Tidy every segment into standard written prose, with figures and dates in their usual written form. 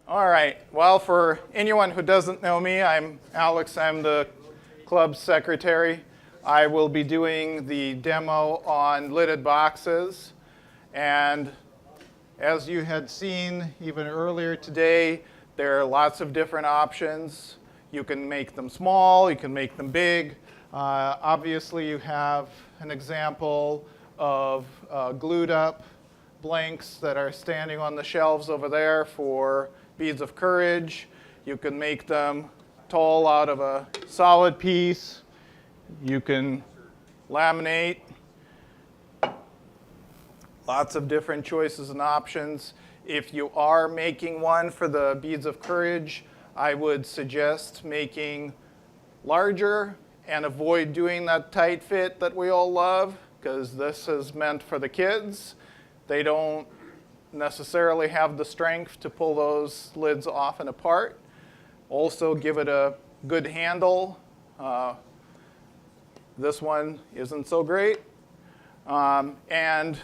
All right. Well, for anyone who doesn't know me, I'm Alex. I'm the club secretary. I will be doing the demo on lidded boxes. And as you had seen even earlier today, there are lots of different options. You can make them small, you can make them big. Obviously, you have an example of glued up blanks that are standing on the shelves over there for beads of courage. You can make them tall out of a solid piece. You can laminate. Lots of different choices and options. If you are making one for the beads of courage, I would suggest making larger and avoid doing that tight fit that we all love, because this is meant for the kids. They don't necessarily have the strength to pull those lids off and apart. Also, give it a good handle. This one isn't so great. And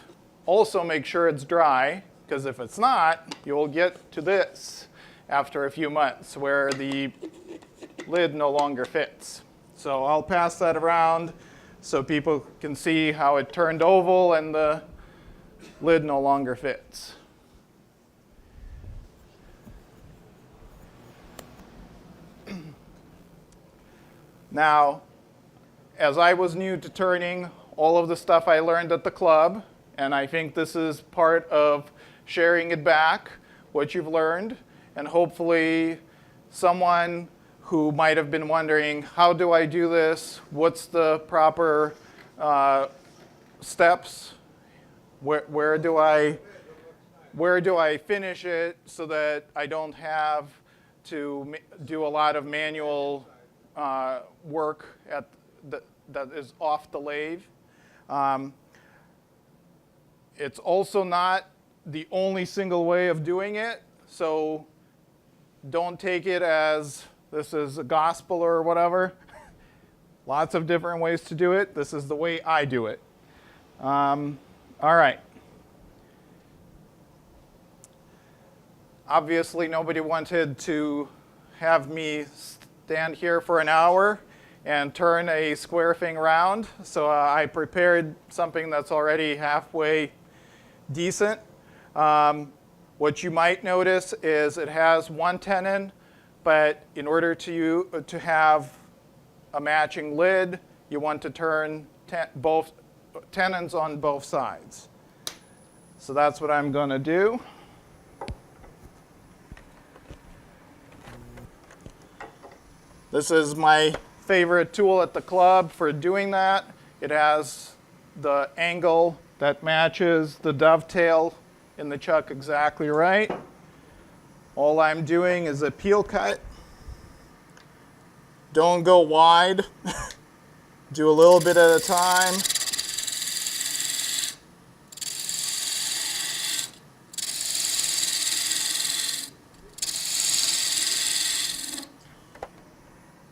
also make sure it's dry, because if it's not, you'll get to this after a few months where the lid no longer fits. So I'll pass that around so people can see how it turned oval and the lid no longer fits. Now, as I was new to turning, all of the stuff I learned at the club, and I think this is part of sharing it back, what you've learned, and hopefully someone who might have been wondering, how do I do this? What's the proper steps? Where do I finish it so that I don't have to do a lot of manual work that is off the lathe? It's also not the only single way of doing it, so don't take it as this is a gospel or whatever. Lots of different ways to do it. This is the way I do it. All right. Obviously, nobody wanted to have me stand here for an hour and turn a square thing round, so I prepared something that's already halfway decent. What you might notice is it has one tenon, but in order to have a matching lid, you want to turn both tenons on both sides. So that's what I'm going to do. This is my favorite tool at the club for doing that. It has the angle that matches the dovetail in the chuck exactly right. All I'm doing is a peel cut. Don't go wide. Do a little bit at a time.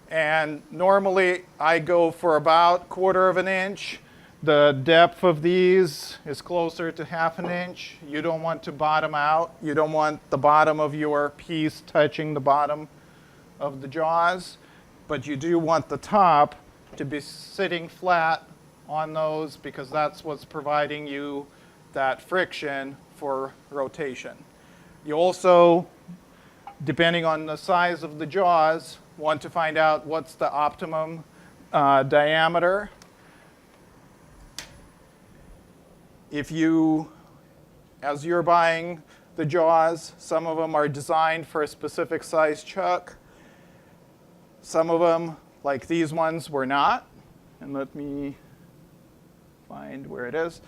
And normally I go for about 1/4 of an inch. The depth of these is closer to 1/2 an inch. You don't want to bottom out. You don't want the bottom of your piece touching the bottom of the jaws, but you do want the top to be sitting flat on those, because that's what's providing you that friction for rotation. You also, depending on the size of the jaws, want to find out what's the optimum diameter. If you, as you're buying the jaws, some of them are designed for a specific size chuck. Some of them, like these ones, were not. And let me find where it is.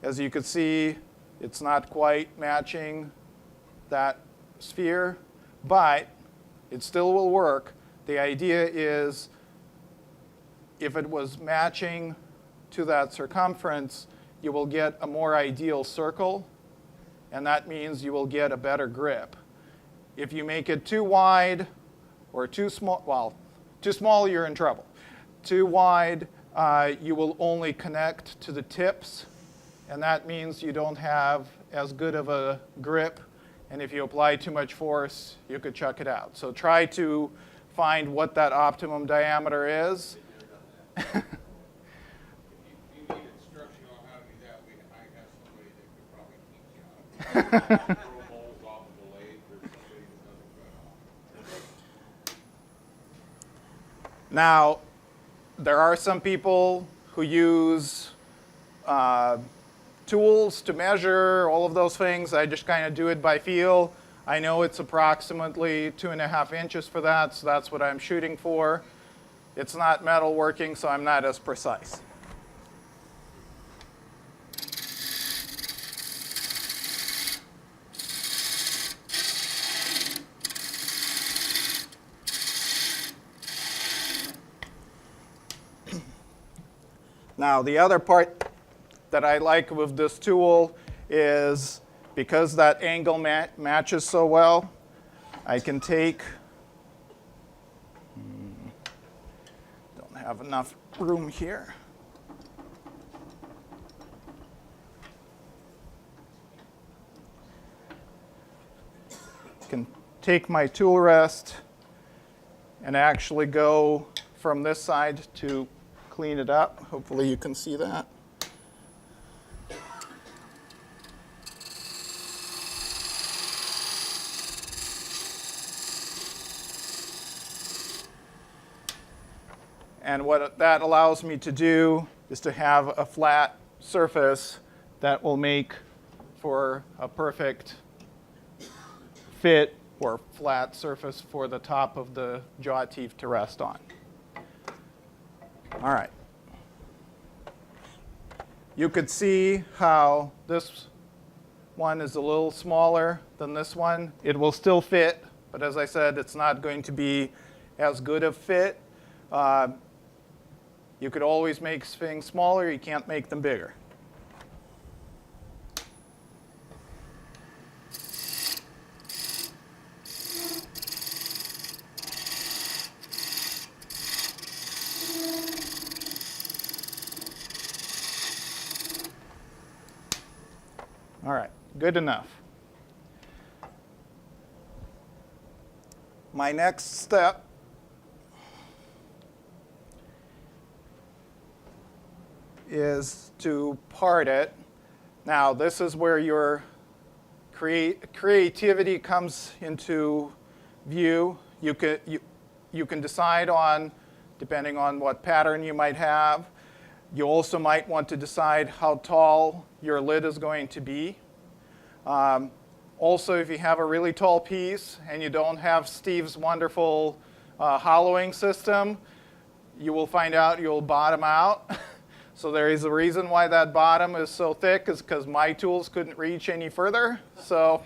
As you can see, it's not quite matching that sphere, but it still will work. The idea is, if it was matching to that circumference, you will get a more ideal circle, and that means you will get a better grip. If you make it too wide or too small, well, too small, you're in trouble. Too wide, you will only connect to the tips, and that means you don't have as good of a grip and if you apply too much force, you could chuck it out. So try to find what that optimum diameter is. If you need instruction on how to do that, I have somebody that could probably teach you how to do that. Throw holes off of the lathe for somebody that doesn't cut off. Now, there are some people who use tools to measure all of those things. I just kind of do it by feel. I know it's approximately 2.5 inches for that, so that's what I'm shooting for. It's not metalworking, so I'm not as precise. Now, the other part that I like with this tool is because that angle matches so well, I can take, don't have enough room here. Can take my tool rest and actually go from this side to clean it up. Hopefully you can see that. And what that allows me to do is to have a flat surface that will make for a perfect fit or flat surface for the top of the jaw teeth to rest on. All right. You could see how this one is a little smaller than this one. It will still fit, but as I said, it's not going to be as good a fit. You could always make things smaller. You can't make them bigger. All right, good enough. My next step is to part it. Now, this is where your creativity comes into view. You can decide on, depending on what pattern you might have. You also might want to decide how tall your lid is going to be. Also, if you have a really tall piece and you don't have Steve's wonderful hollowing system, you will find out you'll bottom out. So there is a reason why that bottom is so thick, is because my tools couldn't reach any further. So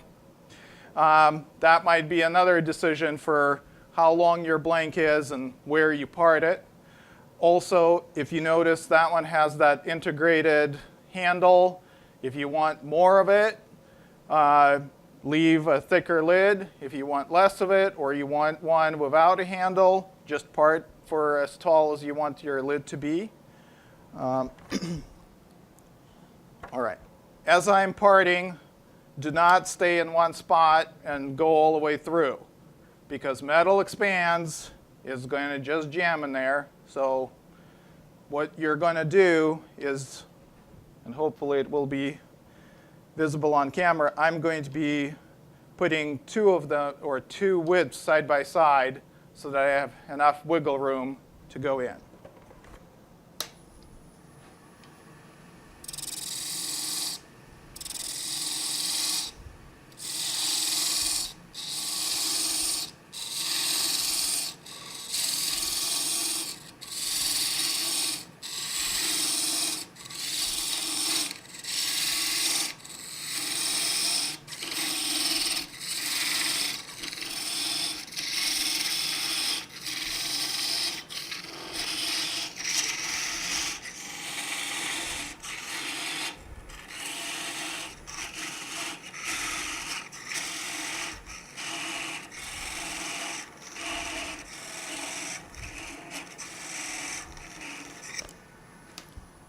that might be another decision for how long your blank is and where you part it. Also, if you notice, that one has that integrated handle. If you want more of it, leave a thicker lid. If you want less of it, or you want one without a handle, just part for as tall as you want your lid to be. All right. As I'm parting, do not stay in one spot and go all the way through, because metal expands, is going to just jam in there. So what you're going to do is, and hopefully it will be visible on camera, I'm going to be putting two widths side by side so that I have enough wiggle room to go in.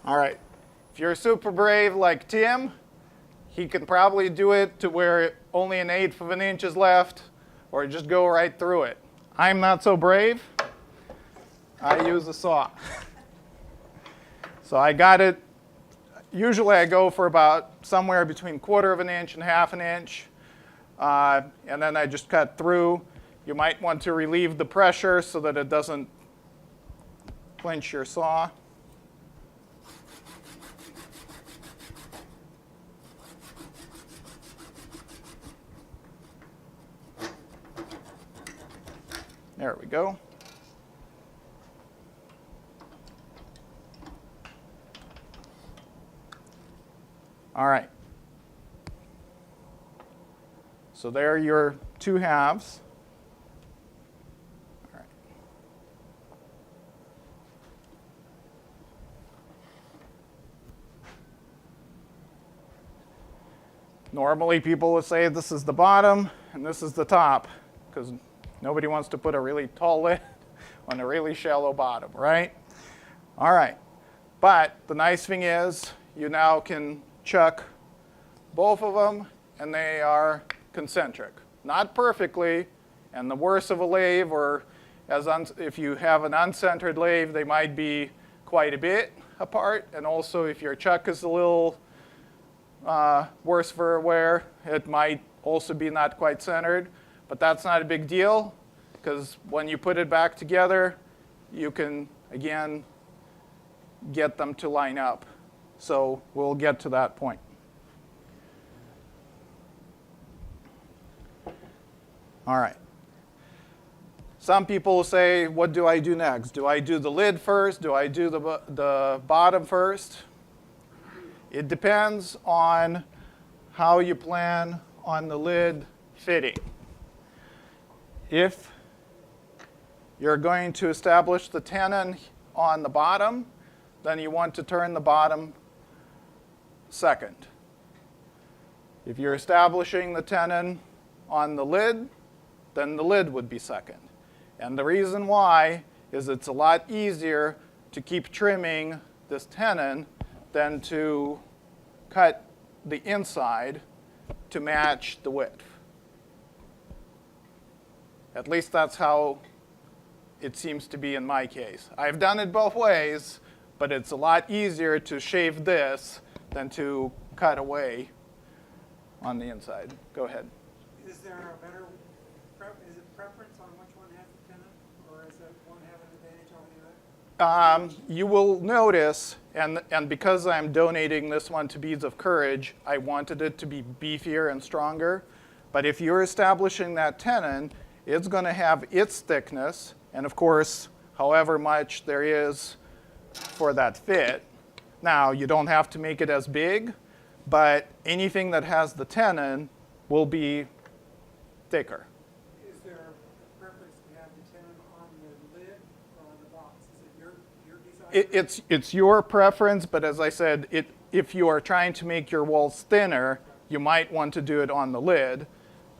All right. If you're super brave like Tim, he can probably do it to where only 1/8 of an inch is left, or just go right through it. I'm not so brave. I use a saw. So I got it. Usually I go for about somewhere between 1/4 of an inch and 1/2 an inch. And then I just cut through. You might want to relieve the pressure so that it doesn't clench your saw. There we go. All right. So there are your 2 halves. All right. Normally people would say this is the bottom and this is the top, because nobody wants to put a really tall lid on a really shallow bottom, right? All right. But the nice thing is you now can chuck both of them, and they are concentric. Not perfectly, and the worse of a lathe, or if you have an uncentered lathe, they might be quite a bit apart. And also if your chuck is a little worse for wear, it might also be not quite centered. But that's not a big deal, because when you put it back together, you can, again, get them to line up. So we'll get to that point. All right. Some people say, what do I do next? Do I do the lid first? Do I do the bottom first? It depends on how you plan on the lid fitting. If you're going to establish the tenon on the bottom, then you want to turn the bottom second. If you're establishing the tenon on the lid, then the lid would be second. And the reason why is it's a lot easier to keep trimming this tenon than to cut the inside to match the width. At least that's how it seems to be in my case. I've done it both ways, but it's a lot easier to shave this than to cut away on the inside. Go ahead. Is there a better preference on which one has the tenon, or is it one have an advantage over the other? You will notice, and because I'm donating this one to Beads of Courage, I wanted it to be beefier and stronger. But if you're establishing that tenon, it's going to have its thickness, and of course, however much there is for that fit. Now, you don't have to make it as big, but anything that has the tenon will be thicker. Is there a preference to have the tenon on the lid or on the box? Is it your design? It's your preference, but as I said, if you are trying to make your walls thinner, you might want to do it on the lid.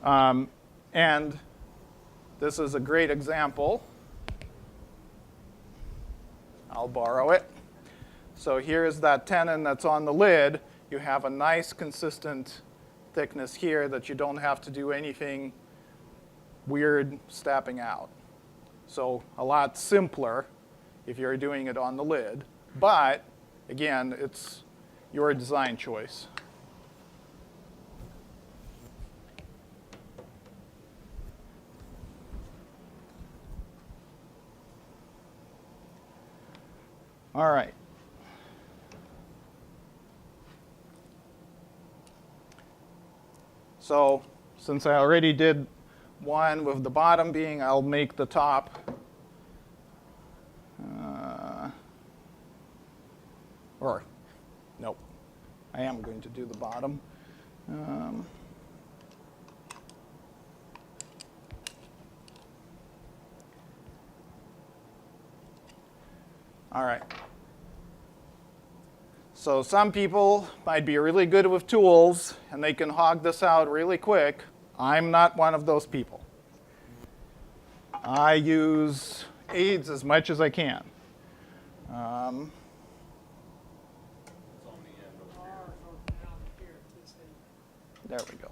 And this is a great example. I'll borrow it. So here's that tenon that's on the lid. You have a nice consistent thickness here that you don't have to do anything weird stepping out. So a lot simpler if you're doing it on the lid. But again, it's your design choice. All right. So since I already did one with the bottom being, I'll make the top. Or, nope, I am going to do the bottom. All right. So some people might be really good with tools, and they can hog this out really quick. I'm not one of those people. I use aids as much as I can. There we go.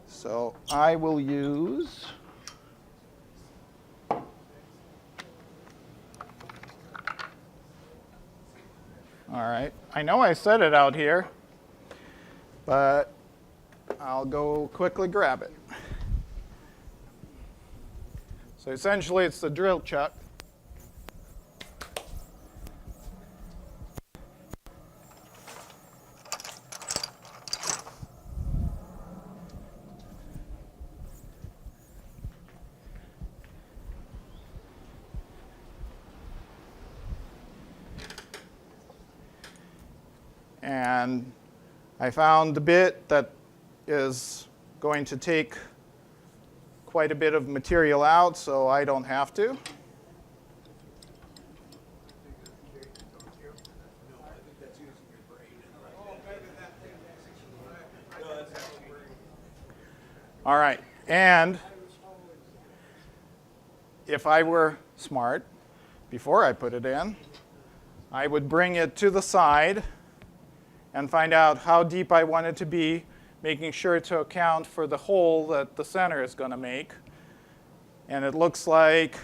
So I will use all right. I know I set it out here, but I'll go quickly grab it. So essentially it's the drill chuck. And I found the bit that is going to take quite a bit of material out, so I don't have to. All right, and if I were smart, before I put it in, I would bring it to the side and find out how deep I want it to be, making sure to account for the hole that the center is going to make. And it looks like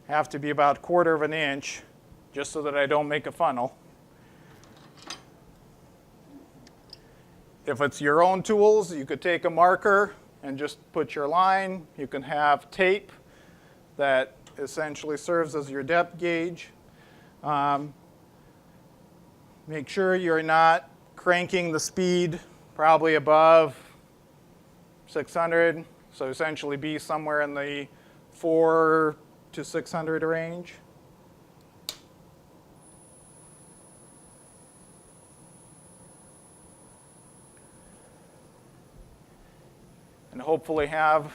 I have to be about 1/4 of an inch just so that I don't make a funnel. If it's your own tools, you could take a marker and just put your line. You can have tape that essentially serves as your depth gauge. Make sure you're not cranking the speed probably above 600. So essentially be somewhere in the 400 to 600 range. And hopefully have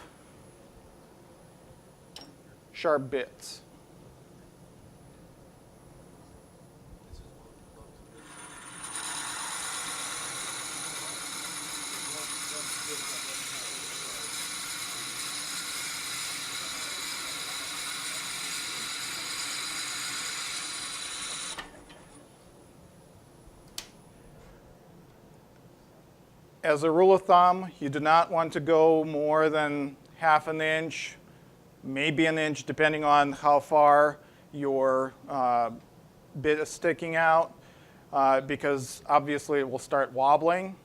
sharp bits. As a rule of thumb, you do not want to go more than 1/2 inch, maybe an inch, depending on how far your bit is sticking out, because obviously it will start wobbling.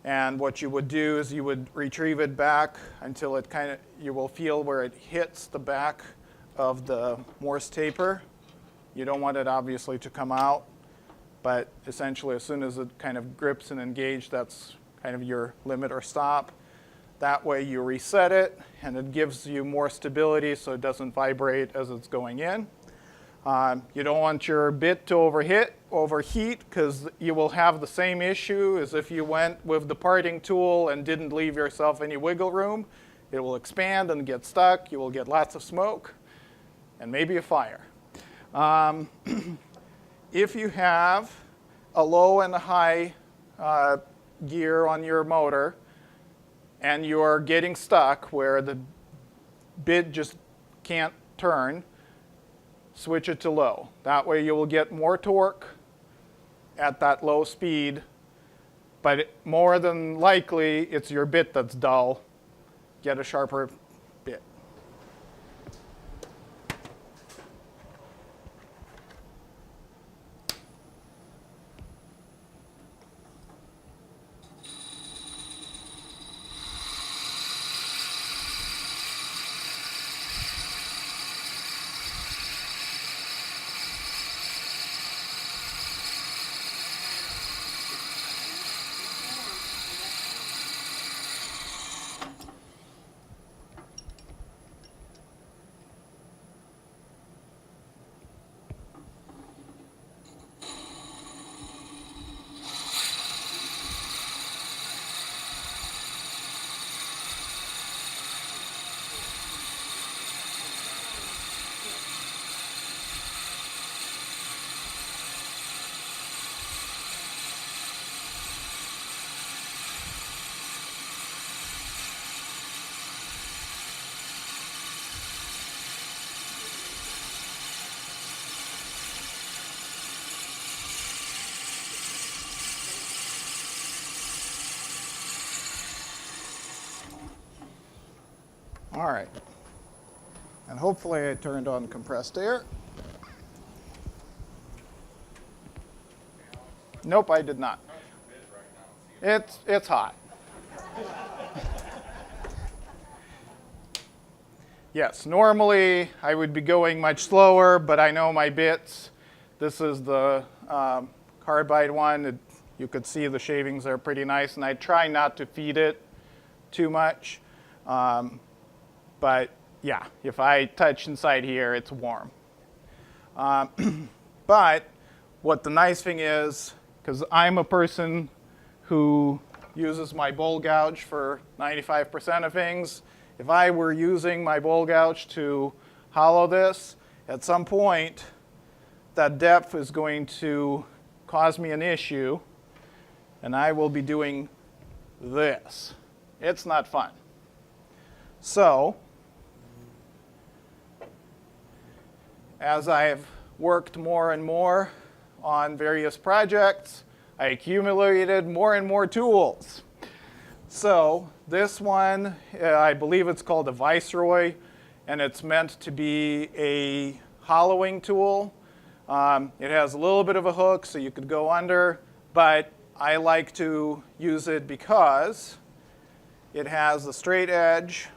And what you would do is you would retrieve it back until it you will feel where it hits the back of the Morse taper. You don't want it obviously to come out. But essentially, as soon as it kind of grips and engages, that's kind of your limit or stop. That way you reset it, and it gives you more stability so it doesn't vibrate as it's going in. You don't want your bit to overheat, because you will have the same issue as if you went with the parting tool and didn't leave yourself any wiggle room. It will expand and get stuck. You will get lots of smoke and maybe a fire. If you have a low and a high gear on your motor and you're getting stuck where the bit just can't turn, switch it to low. That way you will get more torque at that low speed, but more than likely it's your bit that's dull. Get a sharper bit. All right. And hopefully I turned on compressed air. Nope, I did not. It's hot. Yes, normally I would be going much slower, but I know my bits. This is the carbide one. You could see the shavings are pretty nice, and I try not to feed it too much. But yeah, if I touch inside here, it's warm. But what the nice thing is, because I'm a person who uses my bowl gouge for 95% of things, if I were using my bowl gouge to hollow this, at some point, that depth is going to cause me an issue, and I will be doing this. It's not fun. So, as I've worked more and more on various projects, I accumulated more and more tools. So this one, I believe it's called a Viceroy, and it's meant to be a hollowing tool. It has a little bit of a hook, so you could go under, but I like to use it because it has a straight edge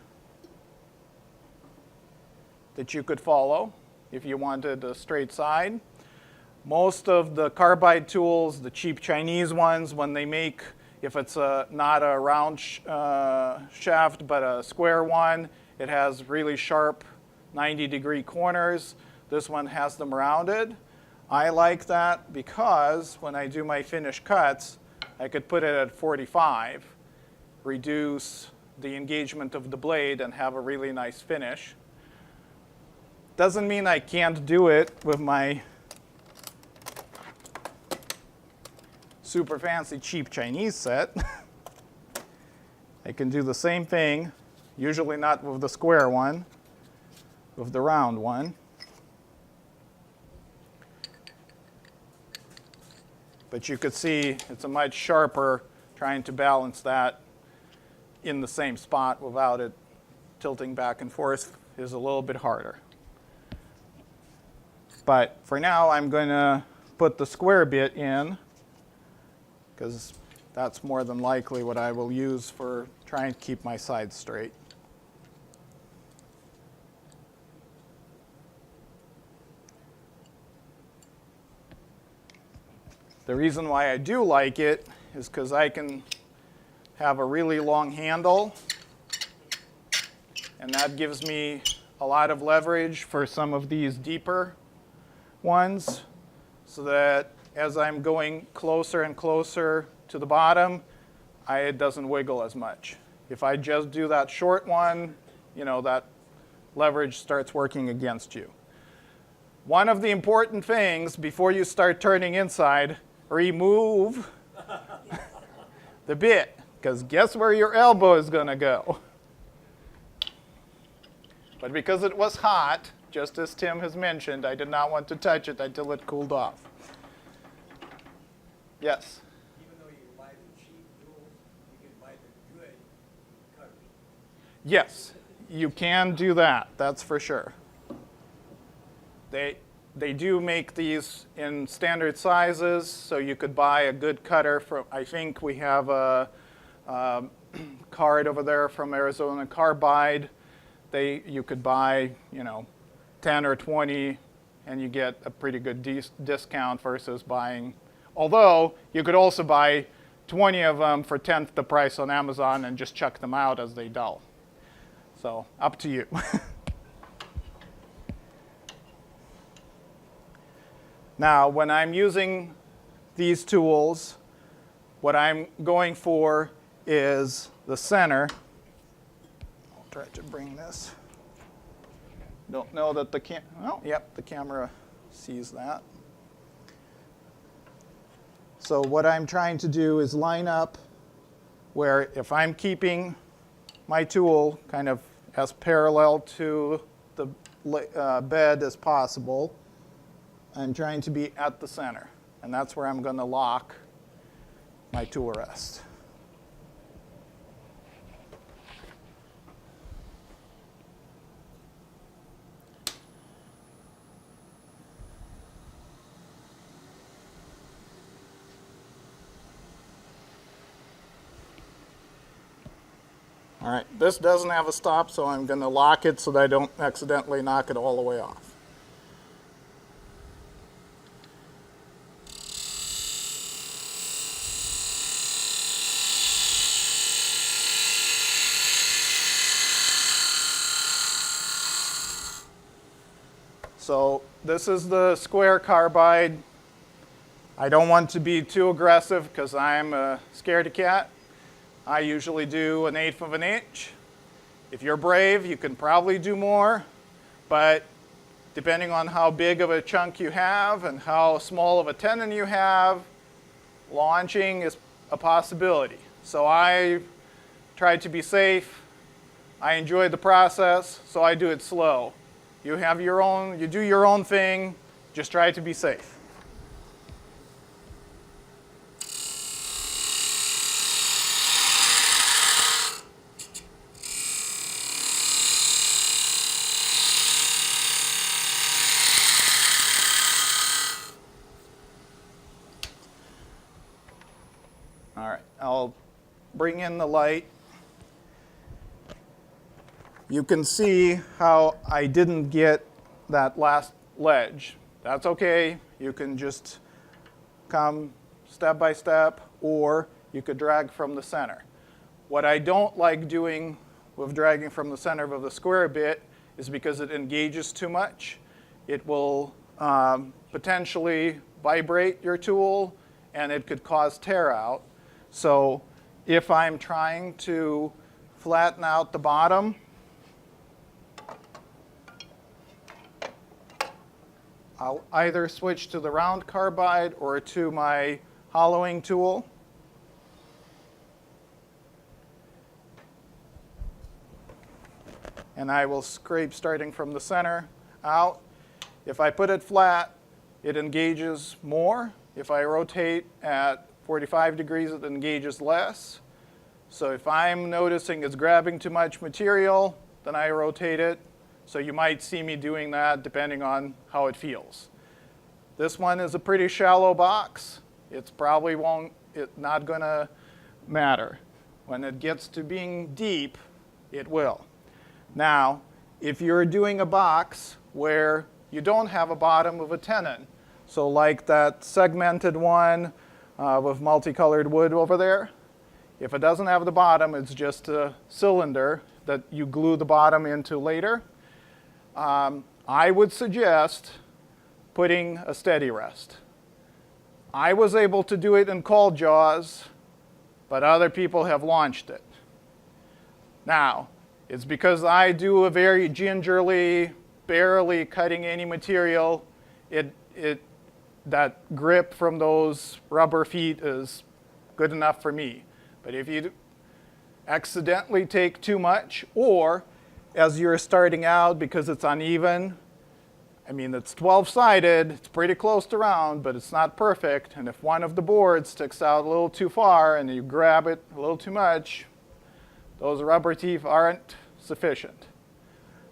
that you could follow if you wanted a straight side. Most of the carbide tools, the cheap Chinese ones, when they make, if it's not a round shaft but a square one, it has really sharp 90-degree corners. This one has them rounded. I like that because when I do my finish cuts, I could put it at 45, reduce the engagement of the blade, and have a really nice finish. Doesn't mean I can't do it with my super fancy cheap Chinese set. I can do the same thing, usually not with the square one, with the round one. But you could see it's a much sharper, trying to balance that in the same spot without it tilting back and forth is a little bit harder. But for now, I'm going to put the square bit in, because that's more than likely what I will use for trying to keep my sides straight. The reason why I do like it is because I can have a really long handle, and that gives me a lot of leverage for some of these deeper ones, so that as I'm going closer and closer to the bottom, it doesn't wiggle as much. If I just do that short one, that leverage starts working against you. One of the important things before you start turning inside, remove the bit, because guess where your elbow is going to go? But because it was hot, just as Tim has mentioned, I did not want to touch it until it cooled off. Yes? Even though you buy the cheap tools, you can buy the good cutters. Yes, you can do that, that's for sure. They do make these in standard sizes, so you could buy a good cutter from, I think we have a card over there from Arizona Carbide. You could buy, 10 or 20, and you get a pretty good discount versus buying. Although, you could also buy 20 of them for 10th the price on Amazon and just chuck them out as they dull. So, up to you. Now, when I'm using these tools, what I'm going for is the center. I'll try to bring this. Don't know that the the camera sees that. So what I'm trying to do is line up where if I'm keeping my tool kind of as parallel to the bed as possible, I'm trying to be at the center. And that's where I'm going to lock my tool rest. All right, this doesn't have a stop, so I'm going to lock it so that I don't accidentally knock it all the way off. So this is the square carbide. I don't want to be too aggressive because I'm a scaredy cat. I usually do 1/8 of an inch. If you're brave, you can probably do more, but depending on how big of a chunk you have and how small of a tenon you have, launching is a possibility. So I try to be safe. I enjoy the process, so I do it slow. You have your own, you do your own thing, just try to be safe. All right, I'll bring in the light. You can see how I didn't get that last ledge. That's okay. You can just come step by step, or you could drag from the center. What I don't like doing with dragging from the center of the square bit is because it engages too much. It will potentially vibrate your tool, and it could cause tear out. So if I'm trying to flatten out the bottom, I'll either switch to the round carbide or to my hollowing tool. And I will scrape starting from the center out. If I put it flat, it engages more. If I rotate at 45 degrees, it engages less. So if I'm noticing it's grabbing too much material, then I rotate it. So you might see me doing that depending on how it feels. This one is a pretty shallow box. It's probably not going to matter. When it gets to being deep, it will. Now, if you're doing a box where you don't have a bottom of a tenon, so like that segmented one with multicolored wood over there, if it doesn't have the bottom, it's just a cylinder that you glue the bottom into later. I would suggest putting a steady rest. I was able to do it in cold jaws, but other people have launched it. Now, it's because I do a very gingerly, barely cutting any material. That grip from those rubber feet is good enough for me. But if you accidentally take too much, or as you're starting out because it's uneven, I mean, it's 12-sided, it's pretty close to round, but it's not perfect. And if one of the boards sticks out a little too far and you grab it a little too much, those rubber teeth aren't sufficient.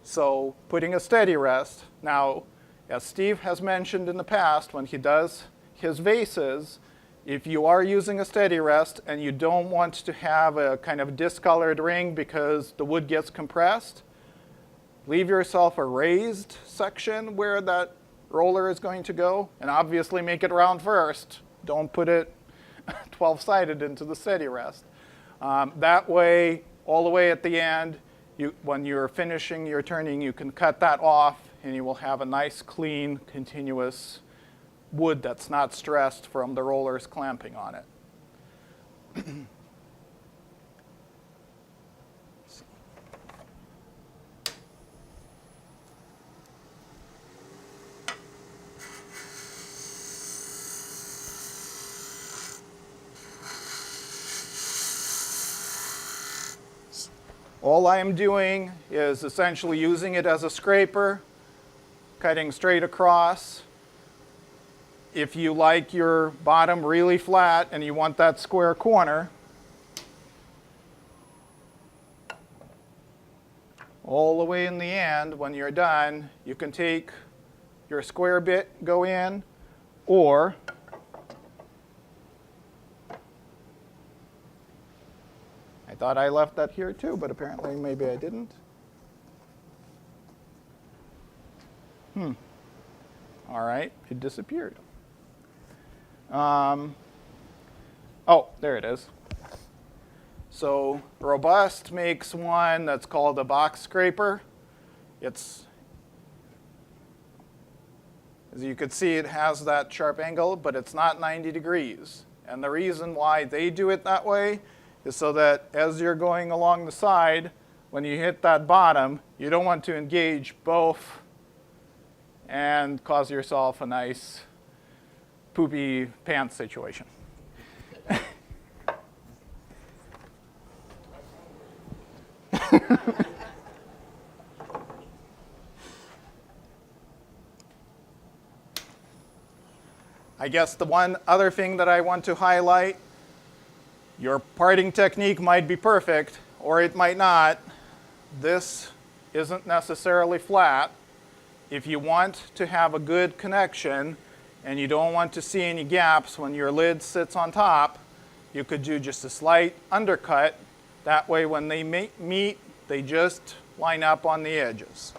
So putting a steady rest. Now, as Steve has mentioned in the past, when he does his vases, if you are using a steady rest and you don't want to have a kind of discolored ring because the wood gets compressed, leave yourself a raised section where that roller is going to go, and obviously make it round first. Don't put it 12-sided into the steady rest. That way, all the way at the end, when you're finishing your turning, you can cut that off, and you will have a nice, clean, continuous wood that's not stressed from the rollers clamping on it. All I am doing is essentially using it as a scraper, cutting straight across. If you like your bottom really flat and you want that square corner, all the way in the end, when you're done, you can take your square bit, go in, or I I thought I left that here too, but apparently maybe I didn't. All right, it disappeared. Oh, there it is. So Robust makes one that's called a box scraper. It's, as you can see, it has that sharp angle, but it's not 90 degrees. And the reason why they do it that way is so that as you're going along the side, when you hit that bottom, you don't want to engage both and cause yourself a nice poopy pants situation. I guess the one other thing that I want to highlight, your parting technique might be perfect, or it might not. This isn't necessarily flat. If you want to have a good connection and you don't want to see any gaps when your lid sits on top, you could do just a slight undercut. That way when they meet, they just line up on the edges.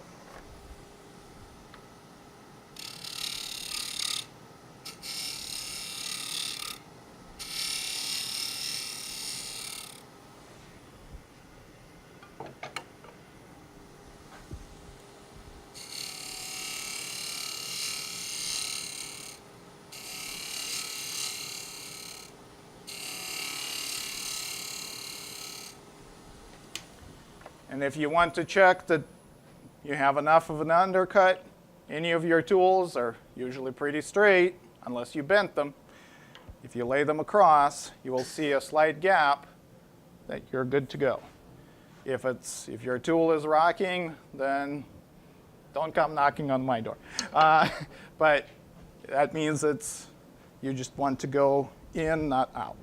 And if you want to check that you have enough of an undercut, any of your tools are usually pretty straight, unless you bent them. If you lay them across, you will see a slight gap that you're good to go. If your tool is rocking, then don't come knocking on my door. But that means you just want to go in, not out.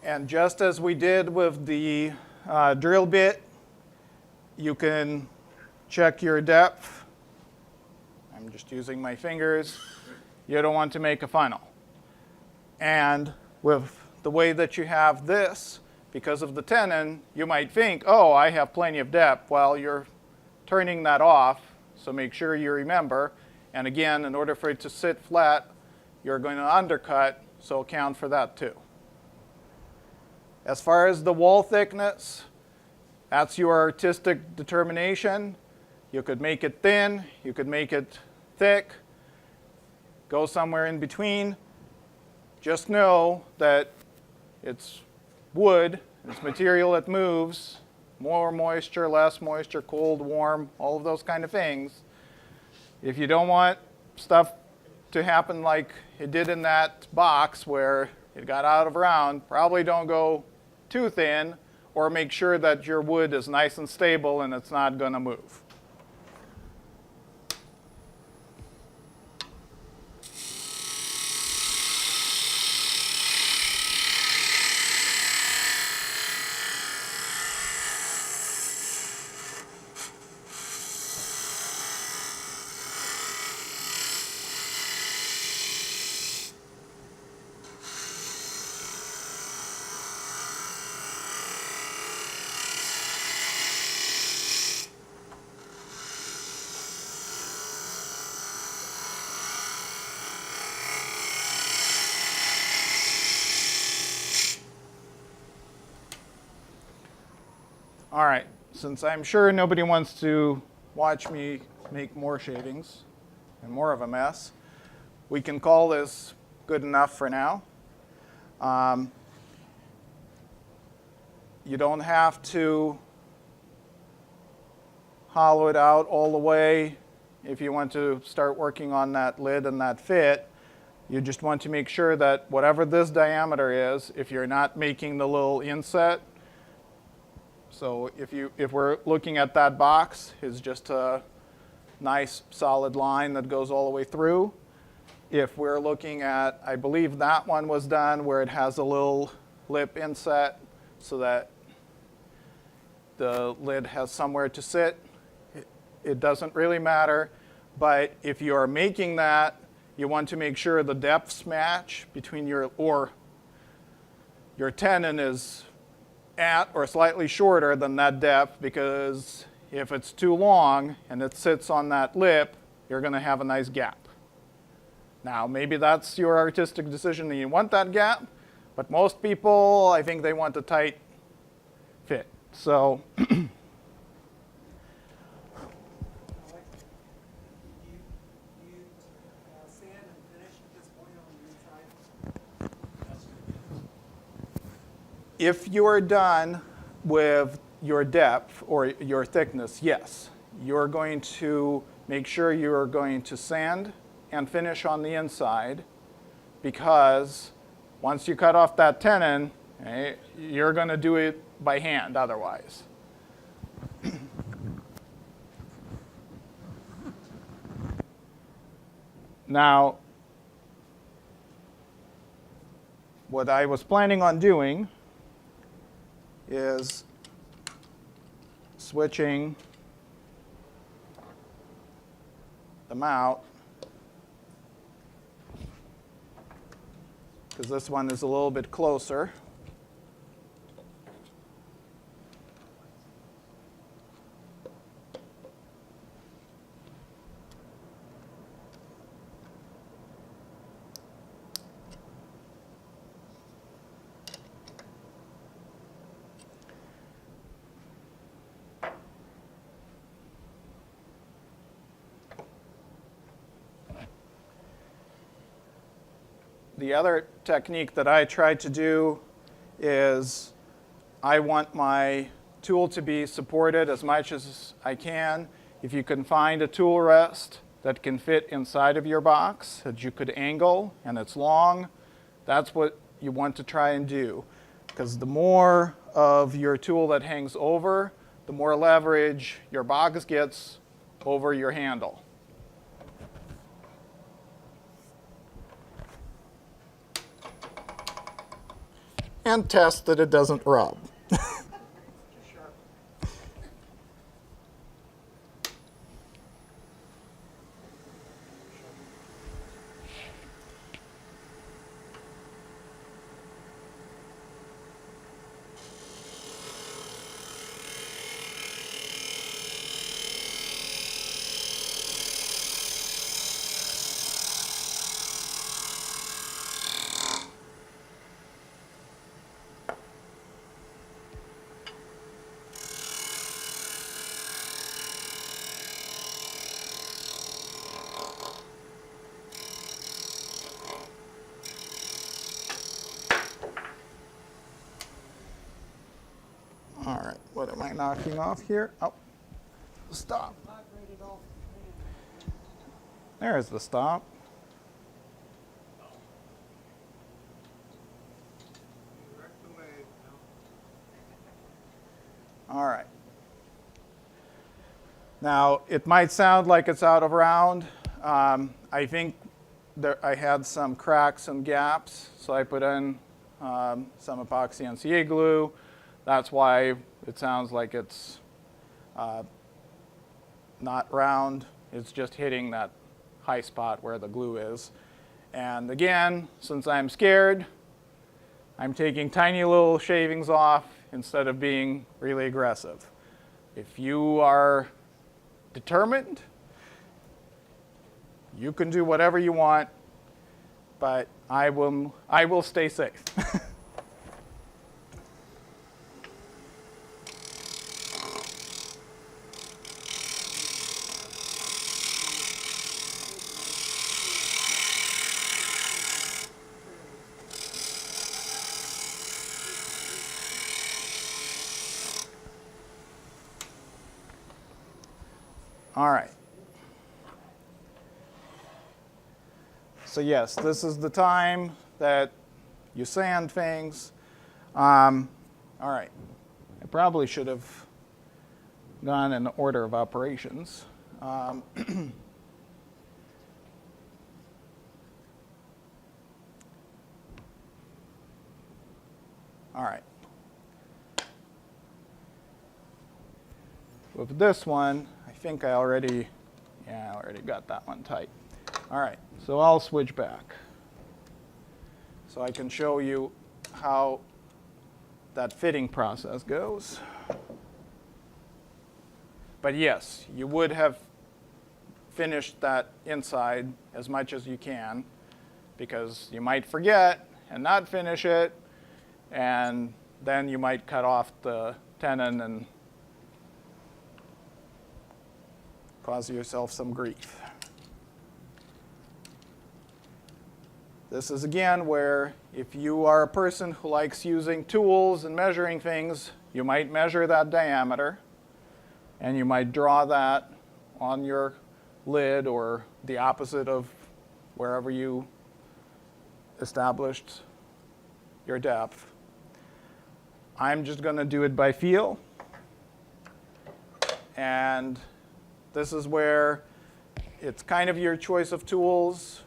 And just as we did with the drill bit, you can check your depth. I'm just using my fingers. You don't want to make a funnel. And with the way that you have this, because of the tenon, you might think, oh, I have plenty of depth. Well, you're turning that off, so make sure you remember. And again, in order for it to sit flat, you're going to undercut, so account for that too. As far as the wall thickness, that's your artistic determination. You could make it thin, you could make it thick, go somewhere in between. Just know that it's wood, it's material that moves, more moisture, less moisture, cold, warm, all of those kind of things. If you don't want stuff to happen like it did in that box where it got out of round, probably don't go too thin, or make sure that your wood is nice and stable and it's not going to move. All right, since I'm sure nobody wants to watch me make more shavings and more of a mess, we can call this good enough for now. You don't have to hollow it out all the way if you want to start working on that lid and that fit. You just want to make sure that whatever this diameter is, if you're not making the little inset, so if we're looking at that box, is just a nice solid line that goes all the way through. If we're looking at, I believe that one was done where it has a little lip inset so that the lid has somewhere to sit. It doesn't really matter, but if you are making that, you want to make sure the depths match between your tenon is at or slightly shorter than that depth, because if it's too long and it sits on that lip, you're going to have a nice gap. Now, maybe that's your artistic decision and you want that gap, but most people, I think they want a tight fit. So Do you sand and finish at this point on the inside? if you're done with your depth or your thickness, yes, you're going to make sure you're going to sand and finish on the inside, because once you cut off that tenon, okay, you're going to do it by hand otherwise. Now, what I was planning on doing is switching them out, because this one is a little bit closer. The other technique that I try to do is I want my tool to be supported as much as I can. If you can find a tool rest that can fit inside of your box that you could angle and it's long, that's what you want to try and do. Because the more of your tool that hangs over, the more leverage your box gets over your handle. And test that it doesn't rub. All right, what am I knocking off here? Oh, stop. There's the stop. All right. Now, it might sound like it's out of round. I think I had some cracks and gaps, so I put in some epoxy NCA glue. That's why it sounds like it's not round. It's just hitting that high spot where the glue is. And again, since I'm scared, I'm taking tiny little shavings off instead of being really aggressive. If you are determined, you can do whatever you want, but I will stay safe. All right. So yes, this is the time that you sand things. All right. I probably should have gone in order of operations. All right. With this one, I think I already got that one tight. All right, so I'll switch back. So I can show you how that fitting process goes. But yes, you would have finished that inside as much as you can, because you might forget and not finish it, and then you might cut off the tenon and cause yourself some grief. This is again where if you are a person who likes using tools and measuring things, you might measure that diameter and you might draw that on your lid or the opposite of wherever you established your depth. I'm just going to do it by feel. And this is where it's kind of your choice of tools.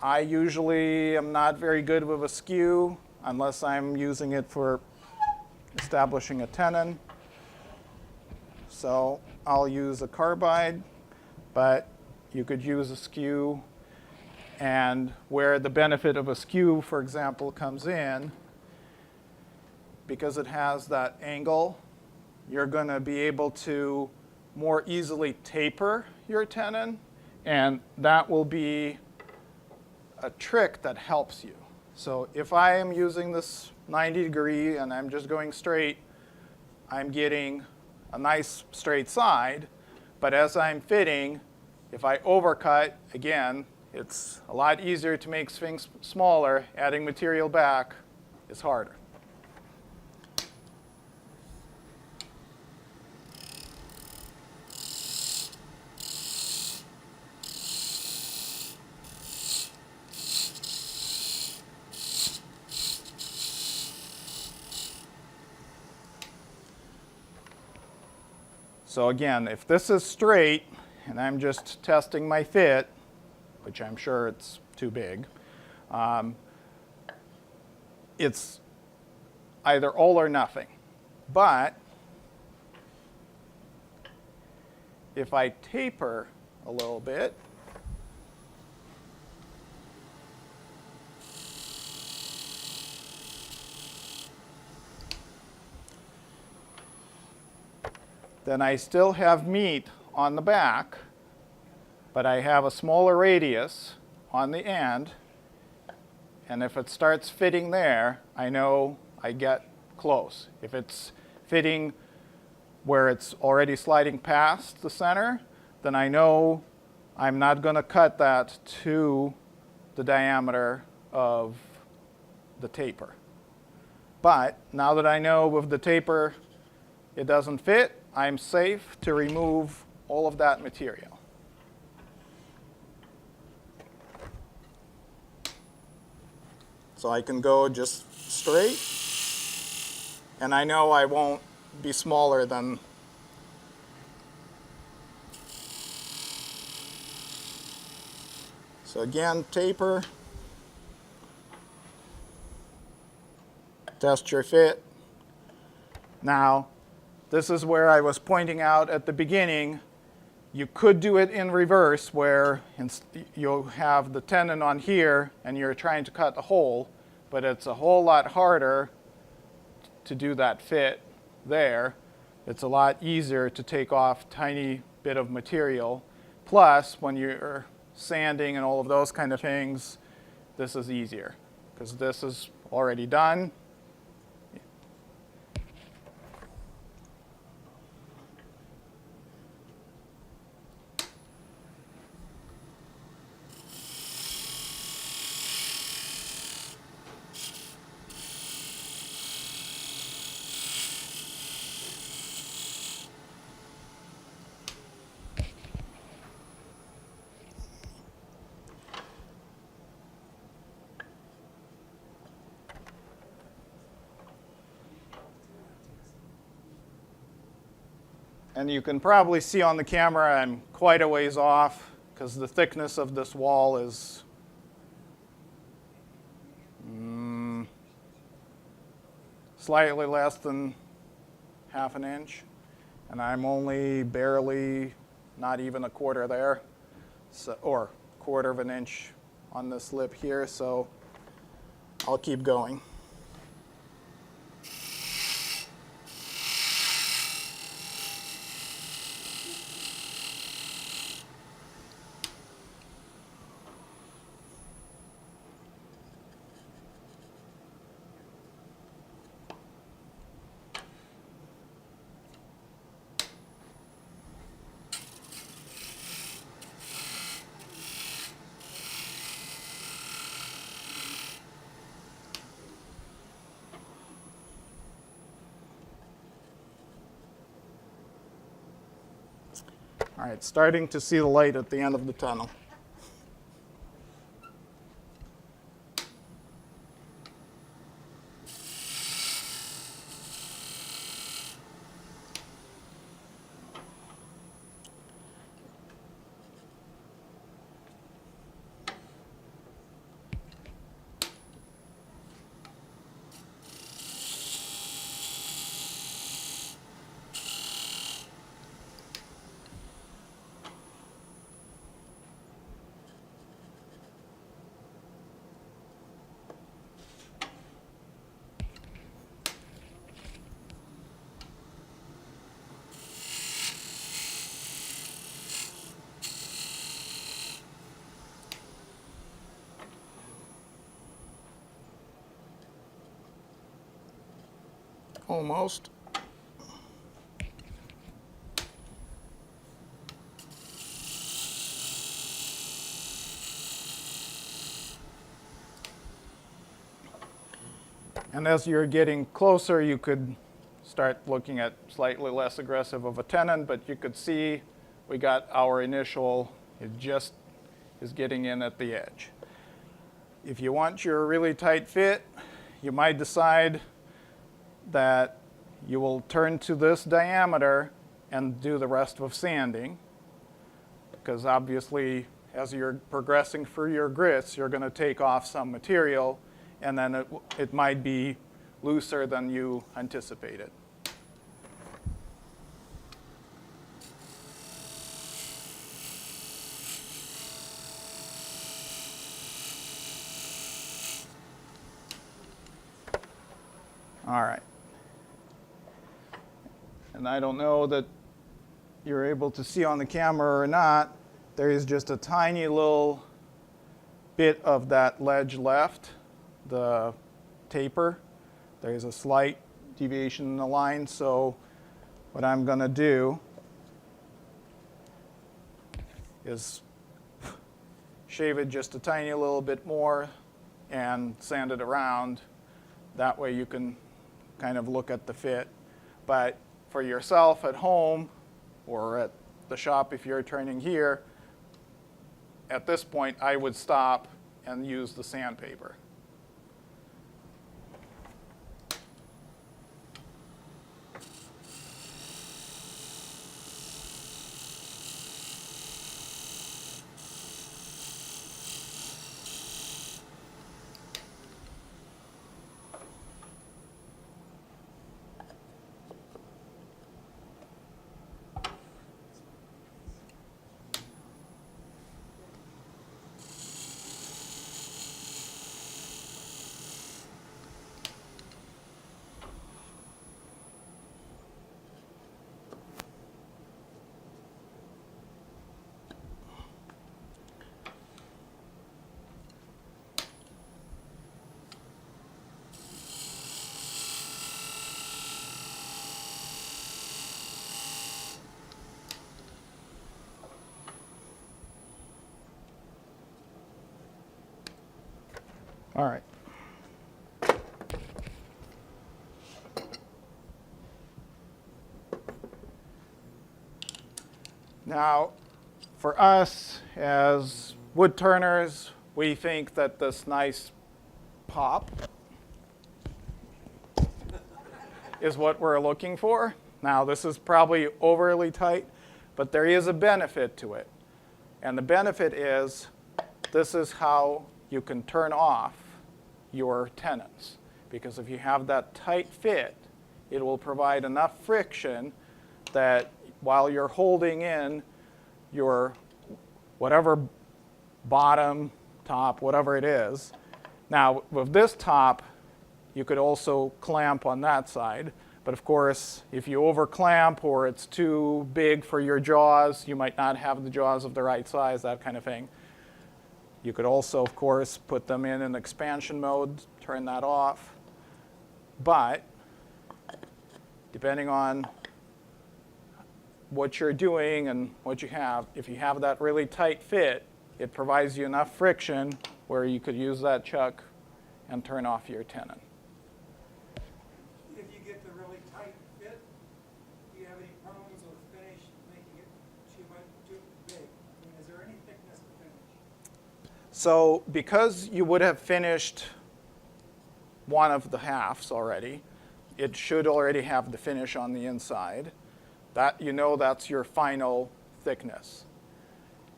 I usually am not very good with a skew unless I'm using it for establishing a tenon. So I'll use a carbide, but you could use a skew. And where the benefit of a skew, for example, comes in, because it has that angle, you're going to be able to more easily taper your tenon, and that will be a trick that helps you. So if I am using this 90 degree and I'm just going straight, I'm getting a nice straight side. But as I'm fitting, if I overcut, again, it's a lot easier to make things smaller. Adding material back is harder. So again, if this is straight and I'm just testing my fit, which I'm sure it's too big, it's either all or nothing. But if I taper a little bit, then I still have meat on the back, but I have a smaller radius on the end. And if it starts fitting there, I know I get close. If it's fitting where it's already sliding past the center, then I know I'm not going to cut that to the diameter of the taper. But now that I know with the taper it doesn't fit, I'm safe to remove all of that material. So I can go just straight, and I know I won't be smaller than so again, taper, test your fit. Now, this is where I was pointing out at the beginning, you could do it in reverse where you'll have the tenon on here and you're trying to cut a hole, but it's a whole lot harder to do that fit there. It's a lot easier to take off tiny bit of material. Plus, when you're sanding and all of those kind of things, this is easier because this is already done. And you can probably see on the camera I'm quite a ways off because the thickness of this wall is slightly less than half an inch. And I'm only barely, not even a quarter there, so, or quarter of an inch on this lip here, so I'll keep going. All right, starting to see the light at the end of the tunnel. Almost. And as you're getting closer, you could start looking at slightly less aggressive of a tenon, but you could see we got our initial, it just is getting in at the edge. If you want your really tight fit, you might decide that you will turn to this diameter and do the rest of sanding, because obviously as you're progressing through your grits, you're going to take off some material, and then it might be looser than you anticipated. All right. And I don't know that you're able to see on the camera or not, there is just a tiny little bit of that ledge left, the taper. There's a slight deviation in the line, so what I'm going to do is shave it just a tiny little bit more and sand it around. That way you can kind of look at the fit. But for yourself at home or at the shop if you're turning here, at this point I would stop and use the sandpaper. All right. Now, for us as wood turners, we think that this nice pop is what we're looking for. Now, this is probably overly tight, but there is a benefit to it. And the benefit is this is how you can turn off your tenons. Because if you have that tight fit, it will provide enough friction that while you're holding in your whatever bottom, top, whatever it is. Now, with this top, you could also clamp on that side. But of course, if you over clamp or it's too big for your jaws, you might not have the jaws of the right size, that kind of thing. You could also, of course, put them in an expansion mode, turn that off. But depending on what you're doing and what you have, if you have that really tight fit, it provides you enough friction where you could use that chuck and turn off your tenon. If you get the really tight fit, do you have any problems with finish making it too big? I mean, is there any thickness to finish? So because you would have finished one of the halves already, it should already have the finish on the inside. That, you know, that's your final thickness.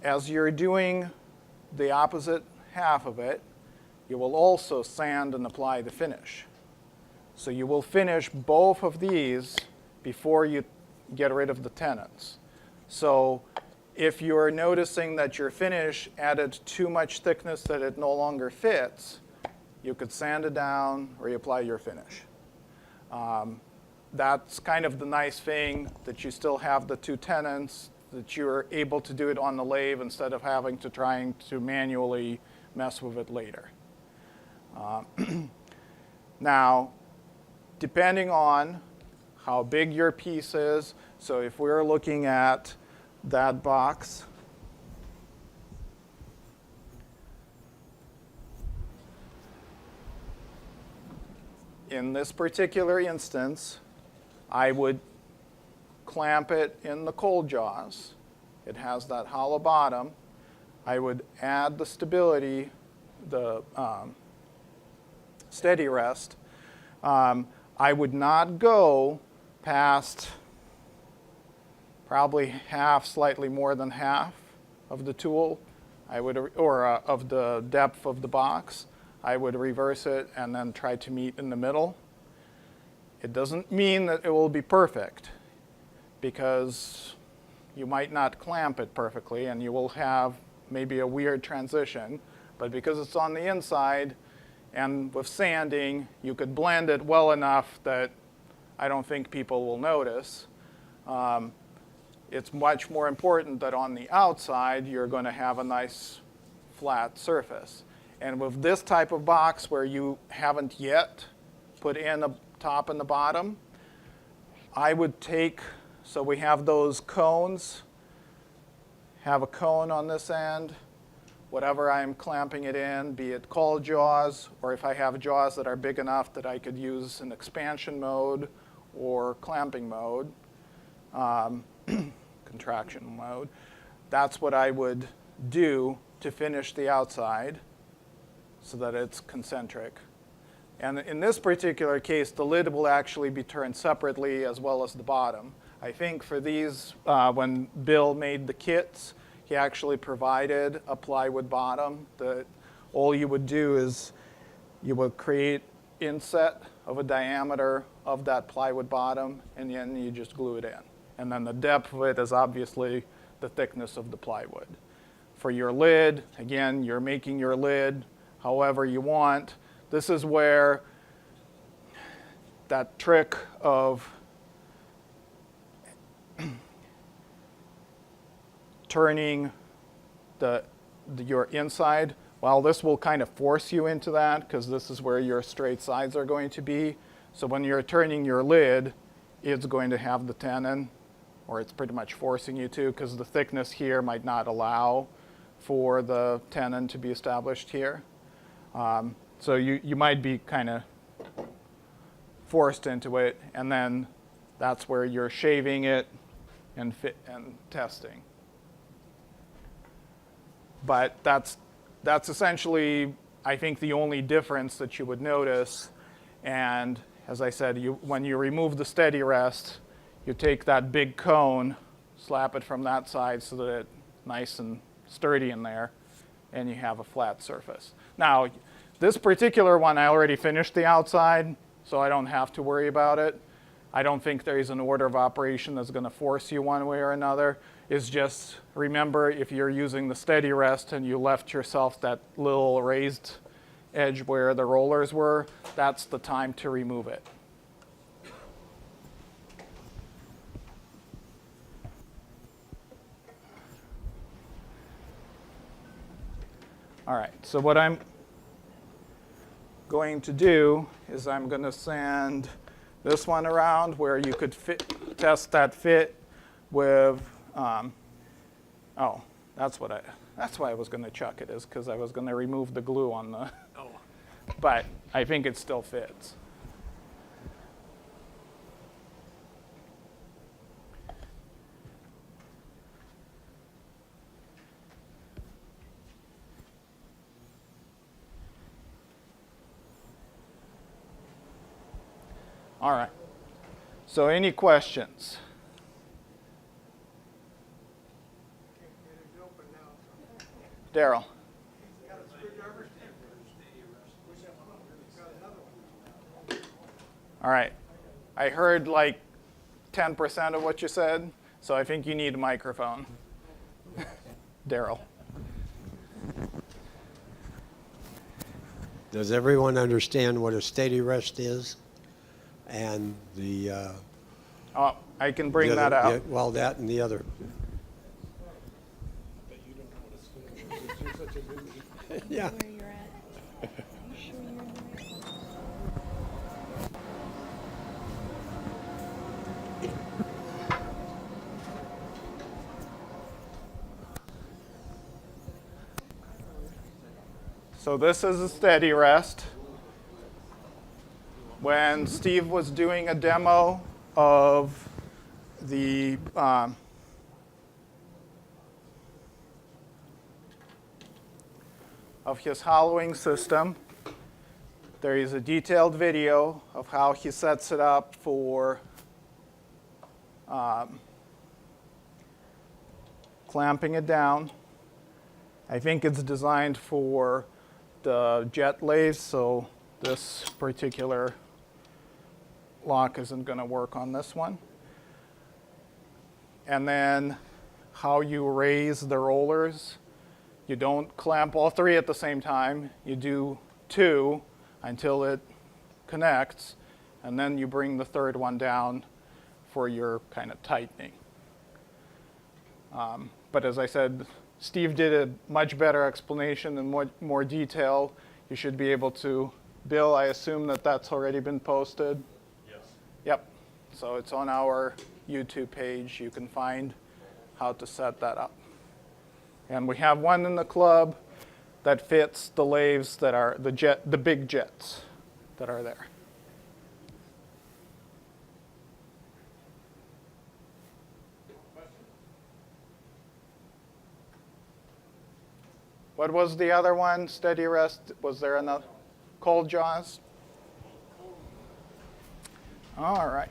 As you're doing the opposite half of it, you will also sand and apply the finish. So you will finish both of these before you get rid of the tenons. So if you're noticing that your finish added too much thickness that it no longer fits, you could sand it down, reapply your finish. That's kind of the nice thing, that you still have the two tenons, that you're able to do it on the lathe instead of having to trying to manually mess with it later. Now, depending on how big your piece is, so if we're looking at that box, in this particular instance, I would clamp it in the cold jaws. It has that hollow bottom. I would add the stability, the steady rest. I would not go past probably half, slightly more than half of the tool. I would, of the depth of the box. I would reverse it and then try to meet in the middle. It doesn't mean that it will be perfect, because you might not clamp it perfectly and you will have maybe a weird transition. But because it's on the inside, and with sanding, you could blend it well enough that I don't think people will notice. It's much more important that on the outside, you're going to have a nice flat surface. And with this type of box where you haven't yet put in a top and the bottom, I would take, so we have those cones, have a cone on this end, whatever I'm clamping it in, be it cold jaws, or if I have jaws that are big enough that I could use an expansion mode or clamping mode, contraction mode. That's what I would do to finish the outside so that it's concentric. And in this particular case, the lid will actually be turned separately as well as the bottom. I think for these, when Bill made the kits, he actually provided a plywood bottom that all you would do is you would create inset of a diameter of that plywood bottom, and then you just glue it in. And then the depth of it is obviously the thickness of the plywood. For your lid, again, you're making your lid however you want. This is where that trick of turning your inside, well, this will kind of force you into that because this is where your straight sides are going to be. So when you're turning your lid, it's going to have the tenon, or it's pretty much forcing you to, because the thickness here might not allow for the tenon to be established here. So you might be kind of forced into it, and then that's where you're shaving it and testing. But that's essentially, I think, the only difference that you would notice. And as I said, when you remove the steady rest, you take that big cone, slap it from that side so that it's nice and sturdy in there, and you have a flat surface. Now, this particular one, I already finished the outside, so I don't have to worry about it. I don't think there's an order of operation that's going to force you one way or another. It's just, remember, if you're using the steady rest and you left yourself that little raised edge where the rollers were, that's the time to remove it. All right, so what I'm going to do is I'm going to send this one around where you could test that fit with, oh, that's why I was going to chuck it, is because I was going to remove the glue on the, but I think it still fits. All right, so any questions? Daryl. All right, I heard like 10% of what you said, so I think you need a microphone. Daryl. Does everyone understand what a steady rest is? And the Oh, I can bring the that other- out. well, that and the other. Yeah. Where you're at. Are you sure you're in the right So this is a steady rest. When Steve was doing a demo of the of his hollowing system, there is a detailed video of how he sets it up for clamping it down. I think it's designed for the jet lathes, so this particular lock isn't going to work on this one. And then how you raise the rollers. You don't clamp all three at the same time. You do two until it connects, and then you bring the third one down for your kind of tightening. But as I said, Steve did a much better explanation and more detail. You should be able to. Bill, I assume that that's already been posted? Yes. Yep. So it's on our YouTube page. You can find how to set that up. And we have one in the club that fits the lathes that are the big jets that are there. What was the other one? Steady rest? Was there another? Cold jaws? All right.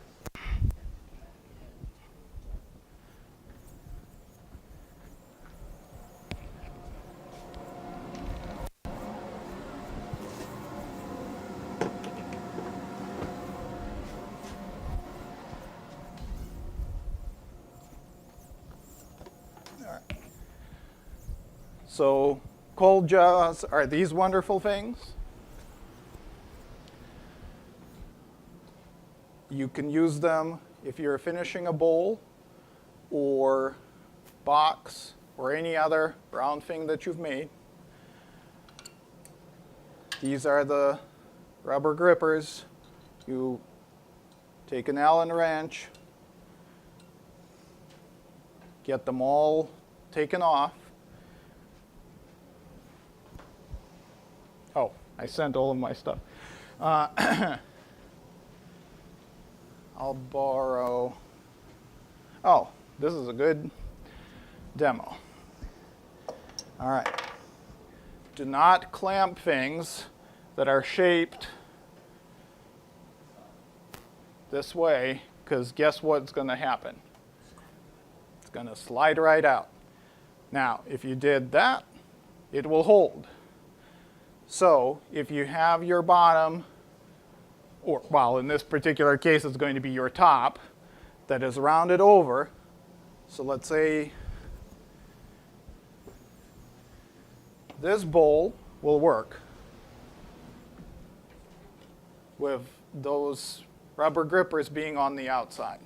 So cold jaws are these wonderful things. You can use them if you're finishing a bowl or box or any other round thing that you've made. These are the rubber grippers. You take an Allen wrench, get them all taken off. Oh, I sent all of my stuff. I'll borrow. Oh, this is a good demo. All right. Do not clamp things that are shaped this way because guess what's going to happen? It's going to slide right out. Now, if you did that, it will hold. So if you have your bottom, or well, in this particular case, it's going to be your top that is rounded over. So let's say this bowl will work with those rubber grippers being on the outside.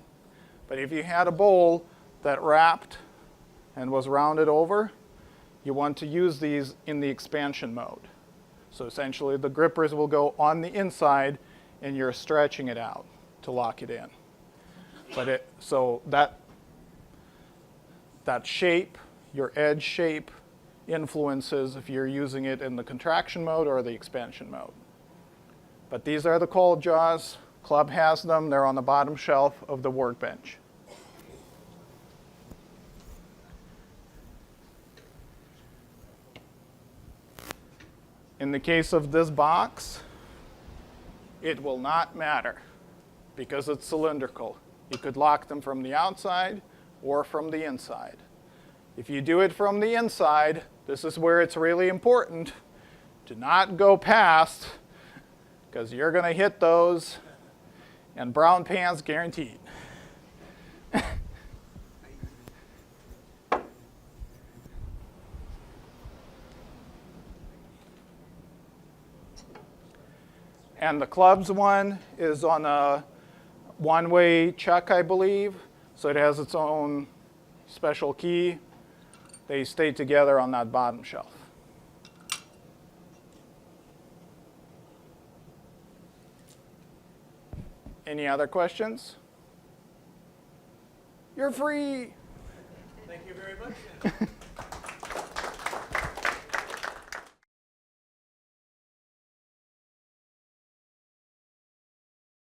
But if you had a bowl that wrapped and was rounded over, you want to use these in the expansion mode. So essentially the grippers will go on the inside and you're stretching it out to lock it in. But so that shape, your edge shape, influences if you're using it in the contraction mode or the expansion mode. But these are the cold jaws. Club has them. They're on the bottom shelf of the workbench. In the case of this box, it will not matter because it's cylindrical. You could lock them from the outside or from the inside. If you do it from the inside, this is where it's really important to not go past, because you're going to hit those, and brown pants guaranteed. And the clubs one is on a one-way chuck, I believe. So it has its own special key. They stay together on that bottom shelf. Any other questions? You're free. Thank you very much.